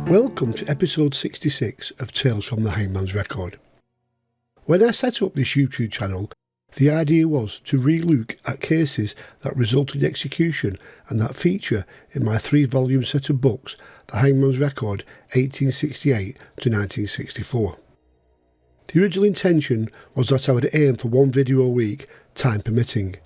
Welcome to episode 66 of Tales from the Hangman's Record. When I set up this YouTube channel, the idea was to re-look at cases that resulted in execution and that feature in my 3-volume set of books, The Hangman's Record 1868 to 1964. The original intention was that I would aim for one video a week, time permitting.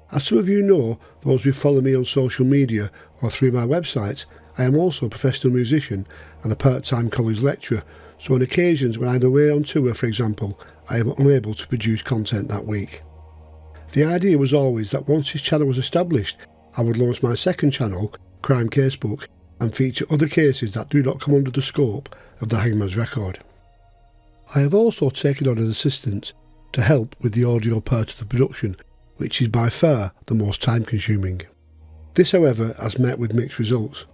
As some of you know, those who follow me on social media or through my website, I am also a professional musician and a part-time college lecturer, so on occasions when I'm away on tour, for example, I am unable to produce content that week. The idea was always that once this channel was established, I would launch my second channel, Crime Casebook, and feature other cases that do not come under the scope of the Hangman's Record. I have also taken on an assistant to help with the audio part of the production, which is by far the most time-consuming. This, however, has met with mixed results.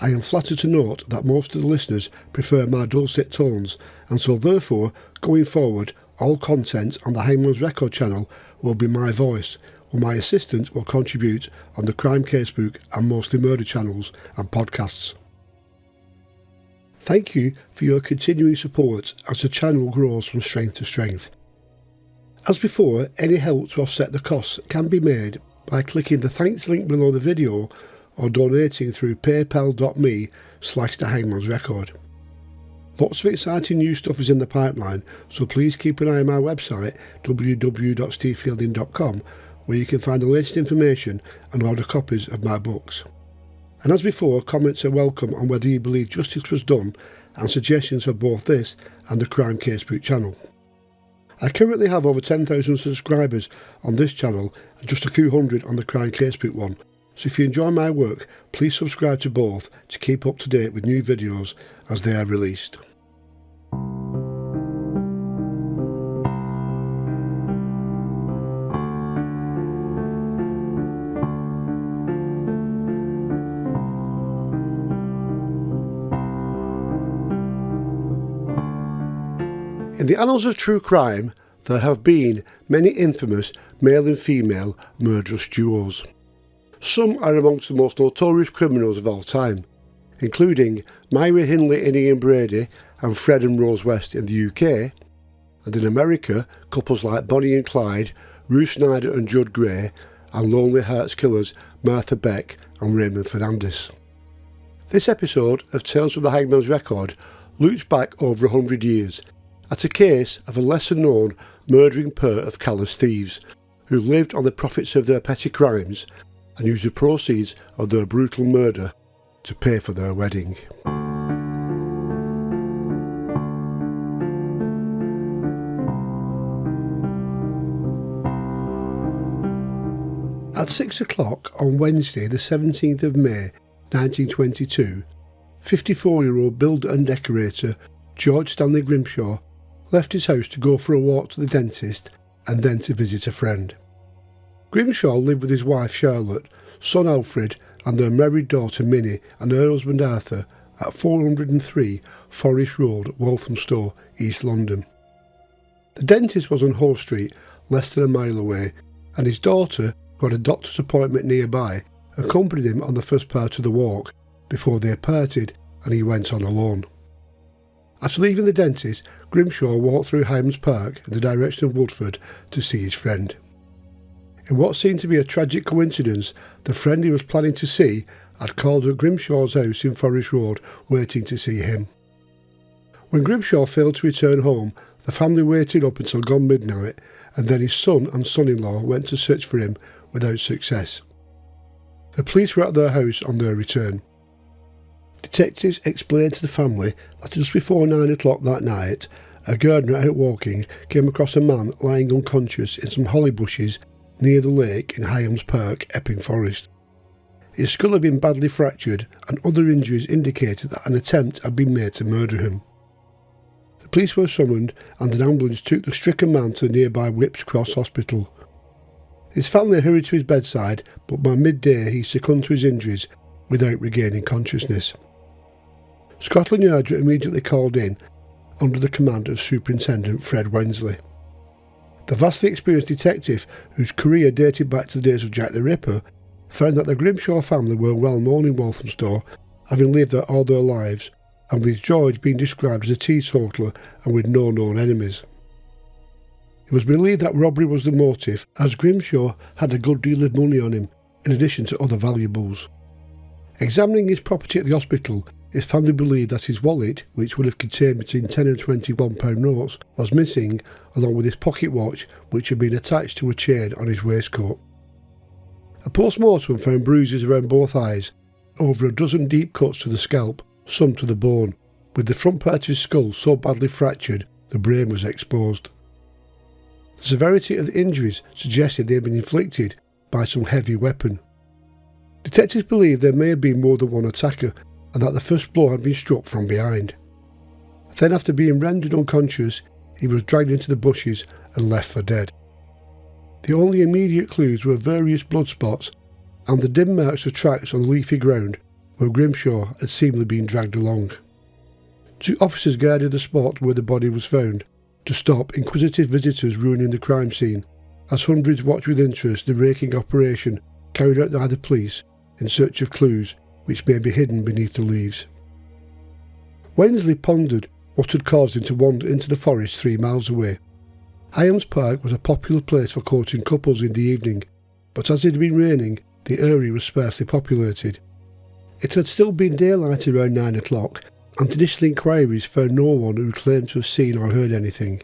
I am flattered to note that most of the listeners prefer my dulcet tones, and so therefore, going forward, all content on the Hangman's Record channel will be my voice, while my assistant will contribute on the Crime Casebook and Mostly Murder channels and podcasts. Thank you for your continuing support as the channel grows from strength to strength. As before, any help to offset the costs can be made by clicking the thanks link below the video or donating through paypal.me/thehangmansrecord. Lots of exciting new stuff is in the pipeline, so please keep an eye on my website www.stevefielding.com, where you can find the latest information and order copies of my books. And as before, comments are welcome on whether you believe justice was done and suggestions for both this and the Crime Casebook channel. I currently have over 10,000 subscribers on this channel and just a few hundred on the Crime Casebook one, so if you enjoy my work, please subscribe to both to keep up to date with new videos as they are released. In the annals of true crime, there have been many infamous male and female murderous duos. Some are amongst the most notorious criminals of all time, including Myra Hindley and Ian Brady and Fred and Rose West in the UK, and in America, couples like Bonnie and Clyde, Ruth Snyder and Judd Gray, and Lonely Hearts killers Martha Beck and Raymond Fernandez. This episode of Tales from the Hangman's Record looks back over 100 years at a case of a lesser-known murdering pair of callous thieves who lived on the profits of their petty crimes and used the proceeds of their brutal murder to pay for their wedding. At 6 o'clock on Wednesday the 17th of May 1922, 54-year-old builder and decorator George Stanley Grimshaw left his house to go for a walk to the dentist and then to visit a friend. Grimshaw lived with his wife Charlotte, son Alfred and their married daughter Minnie and her husband Arthur at 403 Forest Road, Walthamstow, East London. The dentist was on Hull Street, less than a mile away, and his daughter, who had a doctor's appointment nearby, accompanied him on the first part of the walk before they parted and he went on alone. After leaving the dentist, Grimshaw walked through Higham Park in the direction of Woodford to see his friend. In what seemed to be a tragic coincidence, the friend he was planning to see had called at Grimshaw's house in Forest Road waiting to see him. When Grimshaw failed to return home, the family waited up until gone midnight, and then his son and son-in-law went to search for him without success. The police were at their house on their return. Detectives explained to the family that just before 9 o'clock that night, a gardener out walking came across a man lying unconscious in some holly bushes near the lake in Higham Park, Epping Forest. His skull had been badly fractured and other injuries indicated that an attempt had been made to murder him. The police were summoned and an ambulance took the stricken man to the nearby Whipps Cross Hospital. His family hurried to his bedside, but by midday he succumbed to his injuries without regaining consciousness. Scotland Yard were immediately called in under the command of Superintendent Fred Wensley. The vastly experienced detective, whose career dated back to the days of Jack the Ripper, found that the Grimshaw family were well known in Walthamstow, having lived there all their lives, and with George being described as a teetotaler and with no known enemies. It was believed that robbery was the motive, as Grimshaw had a good deal of money on him, in addition to other valuables. Examining his property at the hospital, his family believed that his wallet, which would have contained between £10 and £21 notes, was missing, along with his pocket watch, which had been attached to a chain on his waistcoat. A post-mortem found bruises around both eyes, over a dozen deep cuts to the scalp, some to the bone, with the front part of his skull so badly fractured the brain was exposed. The severity of the injuries suggested they had been inflicted by some heavy weapon. Detectives believe there may have been more than one attacker and that the first blow had been struck from behind. Then, after being rendered unconscious, he was dragged into the bushes and left for dead. The only immediate clues were various blood spots and the dim marks of tracks on the leafy ground where Grimshaw had seemingly been dragged along. 2 officers guarded the spot where the body was found to stop inquisitive visitors ruining the crime scene, as hundreds watched with interest the raking operation carried out by the police in search of clues which may be hidden beneath the leaves. Wensley pondered what had caused him to wander into the forest 3 miles away. Higham Park was a popular place for courting couples in the evening, but as it had been raining, the area was sparsely populated. It had still been daylight around 9 o'clock, and initial inquiries found no one who claimed to have seen or heard anything.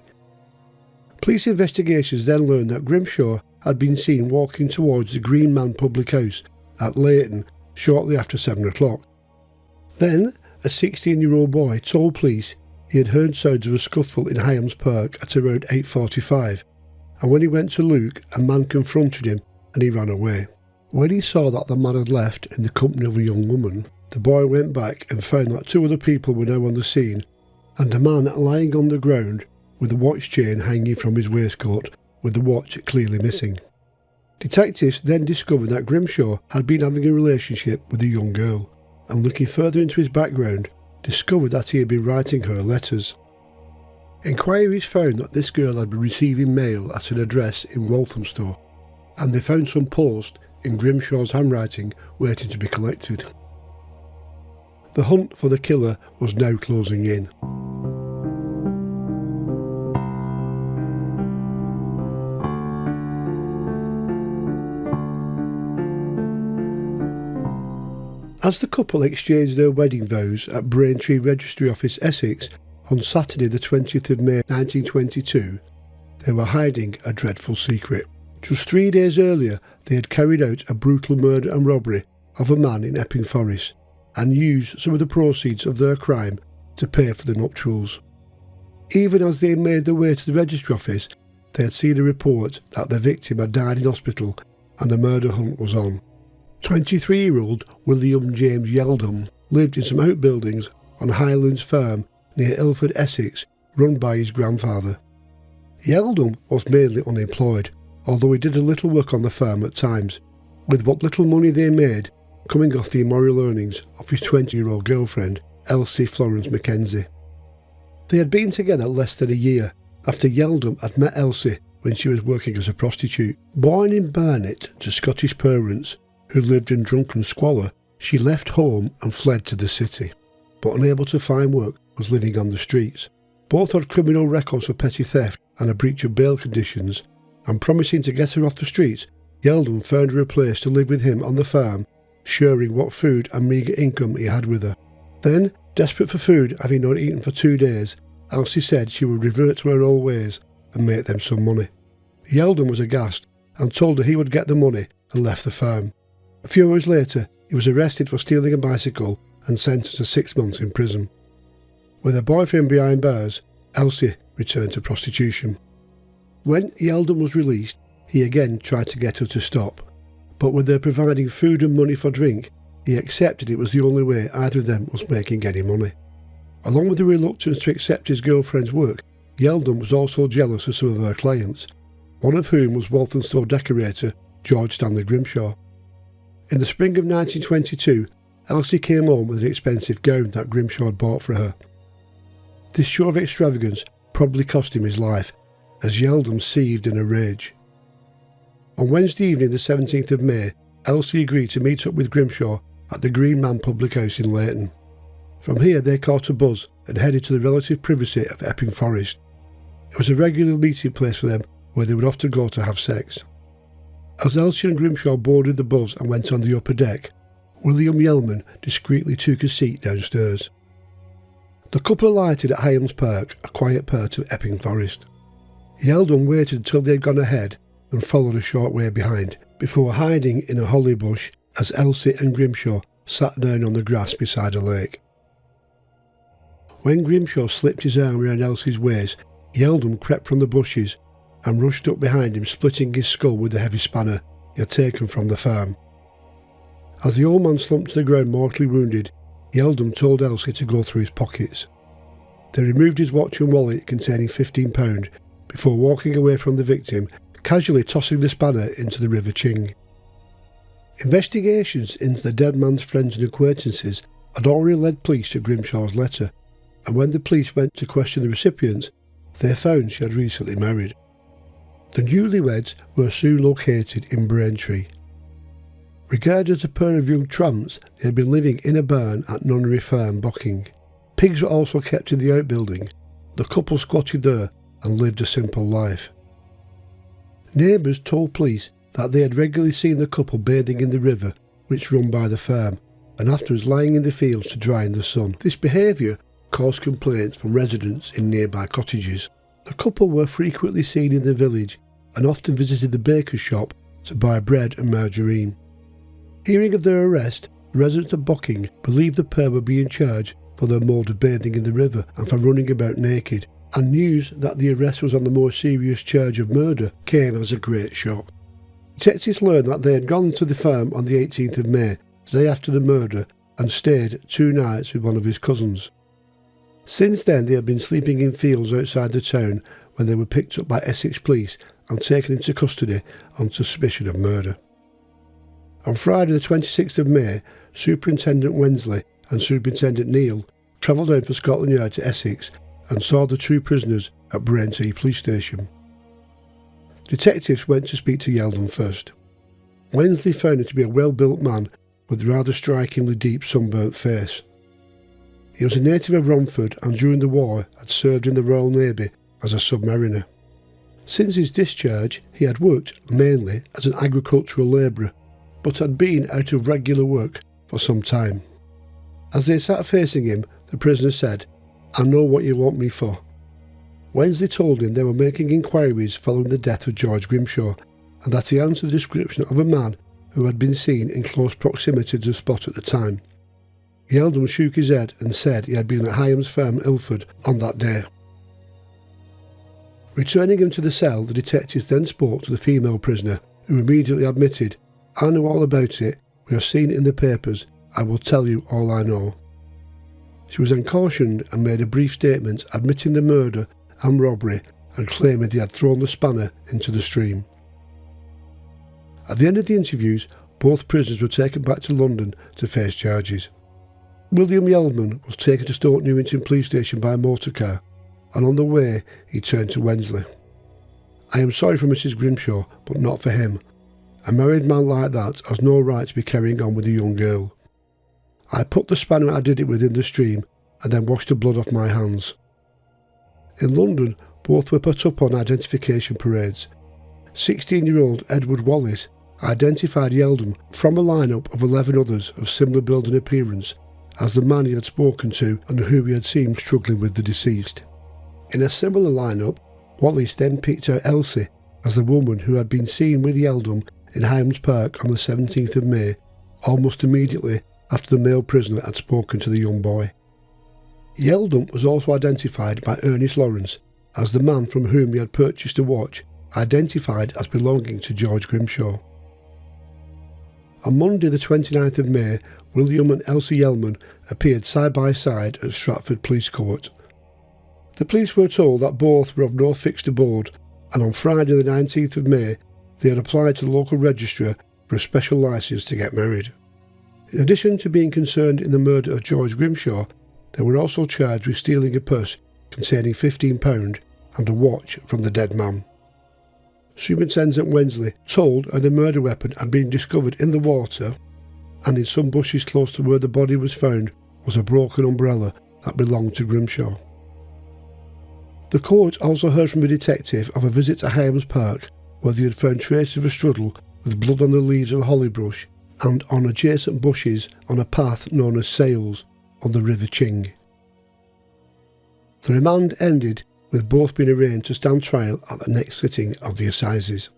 Police investigations then learned that Grimshaw had been seen walking towards the Green Man public house at Leighton shortly after 7 o'clock. Then, a 16-year-old boy told police he had heard sounds of a scuffle in Higham Park at around 8:45, and when he went to look, a man confronted him and he ran away. When he saw that the man had left in the company of a young woman, the boy went back and found that 2 other people were now on the scene, and a man lying on the ground with a watch chain hanging from his waistcoat, with the watch clearly missing. Detectives then discovered that Grimshaw had been having a relationship with a young girl, and looking further into his background, discovered that he had been writing her letters. Inquiries found that this girl had been receiving mail at an address in Walthamstow, and they found some post in Grimshaw's handwriting waiting to be collected. The hunt for the killer was now closing in. As the couple exchanged their wedding vows at Braintree Registry Office, Essex, on Saturday the 20th of May 1922, they were hiding a dreadful secret. Just 3 days earlier, they had carried out a brutal murder and robbery of a man in Epping Forest, and used some of the proceeds of their crime to pay for the nuptials. Even as they made their way to the registry office, they had seen a report that the victim had died in hospital and a murder hunt was on. 23-year-old William James Yeldham lived in some outbuildings on Highlands Farm near Ilford, Essex, run by his grandfather. Yeldham was mainly unemployed, although he did a little work on the farm at times, with what little money they made coming off the immoral earnings of his 20-year-old girlfriend, Elsie Florence Mackenzie. They had been together less than a year after Yeldham had met Elsie when she was working as a prostitute. Born in Barnet to Scottish parents who lived in drunken squalor, she left home and fled to the city, but unable to find work, was living on the streets. Both had criminal records for petty theft and a breach of bail conditions, and promising to get her off the streets, Yeldham found her a place to live with him on the farm, sharing what food and meagre income he had with her. Then, desperate for food, having not eaten for 2 days, Elsie said she would revert to her old ways and make them some money. Yeldham was aghast and told her he would get the money and left the farm. A few hours later, he was arrested for stealing a bicycle and sentenced to 6 months in prison. With her boyfriend behind bars, Elsie returned to prostitution. When Yeldham was released, he again tried to get her to stop, but with her providing food and money for drink, he accepted it was the only way either of them was making any money. Along with the reluctance to accept his girlfriend's work, Yeldham was also jealous of some of her clients, one of whom was Walthamstow decorator George Stanley Grimshaw. In the spring of 1922, Elsie came home with an expensive gown that Grimshaw had bought for her. This show of extravagance probably cost him his life, as Yeldham seethed in a rage. On Wednesday evening, the 17th of May, Elsie agreed to meet up with Grimshaw at the Green Man public house in Leighton. From here they caught a bus and headed to the relative privacy of Epping Forest. It was a regular meeting place for them where they would often go to have sex. As Elsie and Grimshaw boarded the bus and went on the upper deck, William Yeldham discreetly took a seat downstairs. The couple alighted at Higham Park, a quiet part of Epping Forest. Yeldham waited until they had gone ahead and followed a short way behind, before hiding in a holly bush as Elsie and Grimshaw sat down on the grass beside a lake. When Grimshaw slipped his arm around Elsie's waist, Yeldham crept from the bushes and rushed up behind him, splitting his skull with the heavy spanner he had taken from the farm. As the old man slumped to the ground mortally wounded, Yeldham told Elsie to go through his pockets. They removed his watch and wallet containing £15 before walking away from the victim, casually tossing the spanner into the River Ching. Investigations into the dead man's friends and acquaintances had already led police to Grimshaw's letter, and when the police went to question the recipients, they found she had recently married. The newlyweds were soon located in Braintree. Regarded as a pair of young tramps, they had been living in a barn at Nunnery Farm, Bocking. Pigs were also kept in the outbuilding. The couple squatted there and lived a simple life. Neighbours told police that they had regularly seen the couple bathing in the river which ran by the farm, and afterwards lying in the fields to dry in the sun. This behaviour caused complaints from residents in nearby cottages. The couple were frequently seen in the village and often visited the baker's shop to buy bread and margarine. Hearing of their arrest, the residents of Bocking believed the pair would be in charge for their mode of bathing in the river and for running about naked, and news that the arrest was on the more serious charge of murder came as a great shock. Detectives learned that they had gone to the farm on the 18th of May, the day after the murder, and stayed 2 nights with one of his cousins. Since then they had been sleeping in fields outside the town when they were picked up by Essex police and taken into custody on suspicion of murder. On Friday the 26th of May, Superintendent Wensley and Superintendent Neal travelled down from Scotland Yard to Essex and saw the 2 prisoners at Braintree Police Station. Detectives went to speak to Yeldham first. Wensley found him to be a well-built man with a rather strikingly deep sunburnt face. He was a native of Romford and during the war had served in the Royal Navy as a submariner. Since his discharge he had worked mainly as an agricultural labourer, but had been out of regular work for some time. As they sat facing him, the prisoner said, "I know what you want me for." Wensley told him they were making inquiries following the death of George Grimshaw, and that he answered the description of a man who had been seen in close proximity to the spot at the time. Yeldham shook his head and said he had been at Higham farm, Ilford, on that day. Returning him to the cell, the detectives then spoke to the female prisoner, who immediately admitted, "I know all about it, we have seen it in the papers, I will tell you all I know." She was then cautioned and made a brief statement admitting the murder and robbery and claiming he had thrown the spanner into the stream. At the end of the interviews, both prisoners were taken back to London to face charges. William Yeldham was taken to Stoke Newington Police Station by motor car, and on the way he turned to Wensley. "I am sorry for Mrs. Grimshaw, but not for him. A married man like that has no right to be carrying on with a young girl. I put the spanner I did it with in the stream and then washed the blood off my hands." In London, both were put up on identification parades. 16-year-old Edward Wallace identified Yeldham from a lineup of 11 others of similar build and appearance as the man he had spoken to and who he had seen struggling with the deceased. In a similar lineup, Wallace then picked out Elsie as the woman who had been seen with Yeldham in Higham Park on the 17th of May, almost immediately after the male prisoner had spoken to the young boy. Yeldham was also identified by Ernest Lawrence as the man from whom he had purchased a watch, identified as belonging to George Grimshaw. On Monday the 29th of May, William and Elsie Yeldham appeared side by side at Stratford Police Court. The police were told that both were of no fixed abode, and on Friday the 19th of May they had applied to the local registrar for a special licence to get married. In addition to being concerned in the murder of George Grimshaw, they were also charged with stealing a purse containing £15 and a watch from the dead man. Superintendent Wensley told her the murder weapon had been discovered in the water and in some bushes close to where the body was found was a broken umbrella that belonged to Grimshaw. The court also heard from a detective of a visit to Higham Park, where they had found traces of a struggle with blood on the leaves of a holly bush and on adjacent bushes on a path known as Sails on the River Ching. The remand ended with both being arraigned to stand trial at the next sitting of the assizes.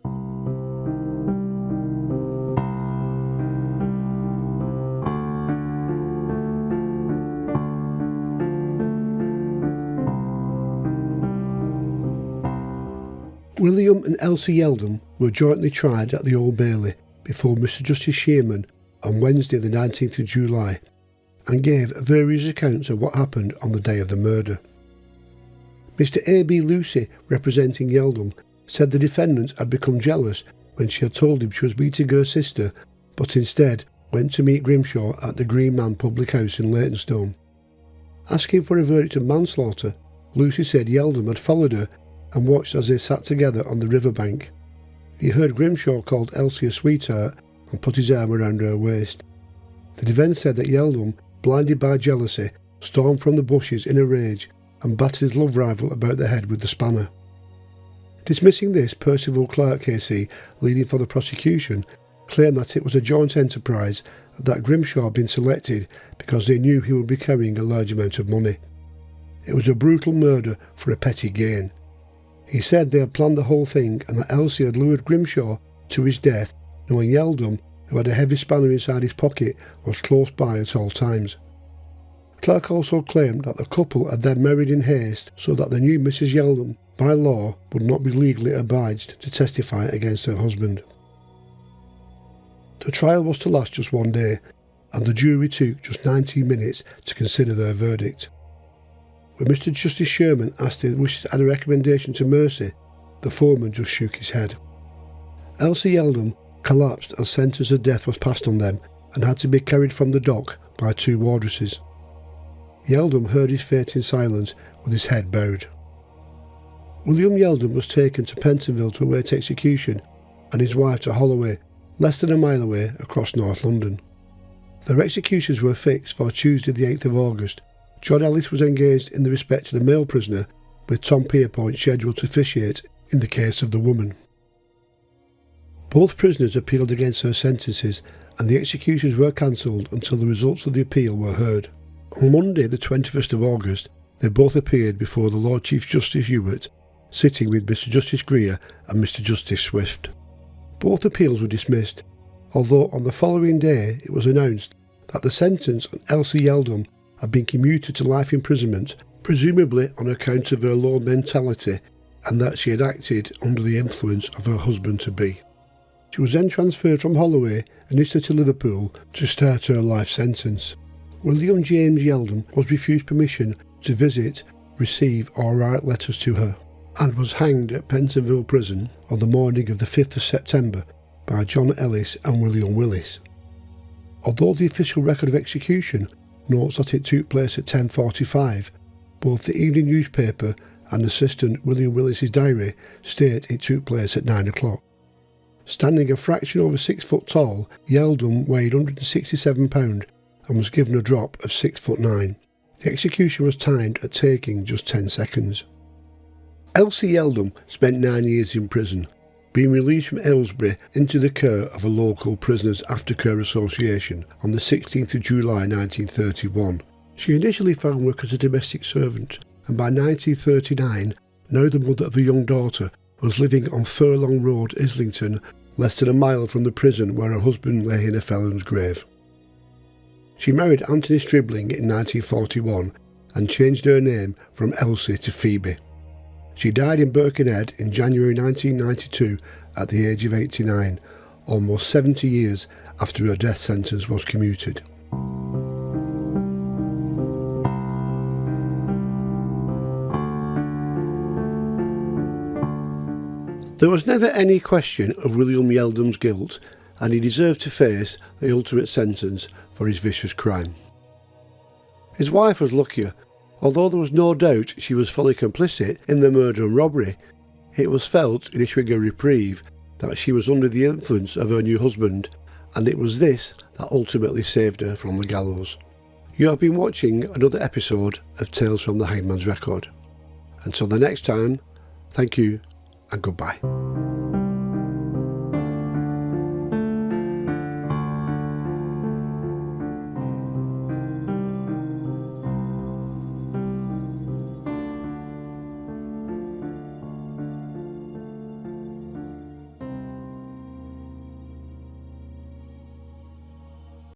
William and Elsie Yeldham were jointly tried at the Old Bailey before Mr Justice Hangman on Wednesday the 19th of July and gave various accounts of what happened on the day of the murder. Mr A.B. Lucy, representing Yeldham, said the defendant had become jealous when she had told him she was meeting her sister, but instead went to meet Grimshaw at the Green Man public house in Leytonstone. Asking for a verdict of manslaughter, Lucy said Yeldham had followed her and watched as they sat together on the riverbank. He heard Grimshaw called Elsie a sweetheart and put his arm around her waist. The defence said that Yeldham, blinded by jealousy, stormed from the bushes in a rage and battered his love rival about the head with the spanner. Dismissing this, Percival Clark KC, leading for the prosecution, claimed that it was a joint enterprise and that Grimshaw had been selected because they knew he would be carrying a large amount of money. It was a brutal murder for a petty gain. He said they had planned the whole thing and that Elsie had lured Grimshaw to his death, knowing Yeldham, who had a heavy spanner inside his pocket, was close by at all times. Clark also claimed that the couple had then married in haste so that the new Mrs Yeldham, by law, would not be legally obliged to testify against her husband. The trial was to last just one day, and the jury took just 19 minutes to consider their verdict. When Mr Justice Sherman asked if they wished to add a recommendation to mercy, the foreman just shook his head. Elsie Yeldham collapsed as sentence of death was passed on them and had to be carried from the dock by two wardresses. Yeldham heard his fate in silence with his head bowed. William Yeldham was taken to Pentonville to await execution and his wife to Holloway, less than a mile away across North London. Their executions were fixed for Tuesday the 8th of August. John Ellis was engaged in the respect to the male prisoner, with Tom Pierpoint scheduled to officiate in the case of the woman. Both prisoners appealed against their sentences and the executions were cancelled until the results of the appeal were heard. On Monday the 21st of August they both appeared before the Lord Chief Justice Ewart, sitting with Mr Justice Greer and Mr Justice Swift. Both appeals were dismissed, although on the following day it was announced that the sentence on Elsie Yeldham had been commuted to life imprisonment, presumably on account of her low mentality and that she had acted under the influence of her husband-to-be. She was then transferred from Holloway initially to Liverpool to start her life sentence. William James Yeldham was refused permission to visit, receive or write letters to her, and was hanged at Pentonville Prison on the morning of the 5th of September by John Ellis and William Willis. Although the official record of execution notes that it took place at 10:45, both the evening newspaper and Assistant William Willis's diary state it took place at 9 o'clock. Standing a fraction over 6 foot tall, Yeldham weighed 167 pounds and was given a drop of 6'9". The execution was timed at taking just 10 seconds. Elsie Yeldham spent 9 years in prison, being released from Aylesbury into the care of a local Prisoners Aftercare Association on the 16th of July 1931. She initially found work as a domestic servant, and by 1939, now the mother of a young daughter, was living on Furlong Road, Islington, less than a mile from the prison where her husband lay in a felon's grave. She married Anthony Stribling in 1941 and changed her name from Elsie to Phoebe. She died in Birkenhead in January 1992 at the age of 89, almost 70 years after her death sentence was commuted. There was never any question of William Yeldham's guilt, and he deserved to face the ultimate sentence for his vicious crime. His wife was luckier. Although there was no doubt she was fully complicit in the murder and robbery, it was felt in issuing a reprieve that she was under the influence of her new husband, and it was this that ultimately saved her from the gallows. You have been watching another episode of Tales from the Hangman's Record. Until the next time, thank you and goodbye.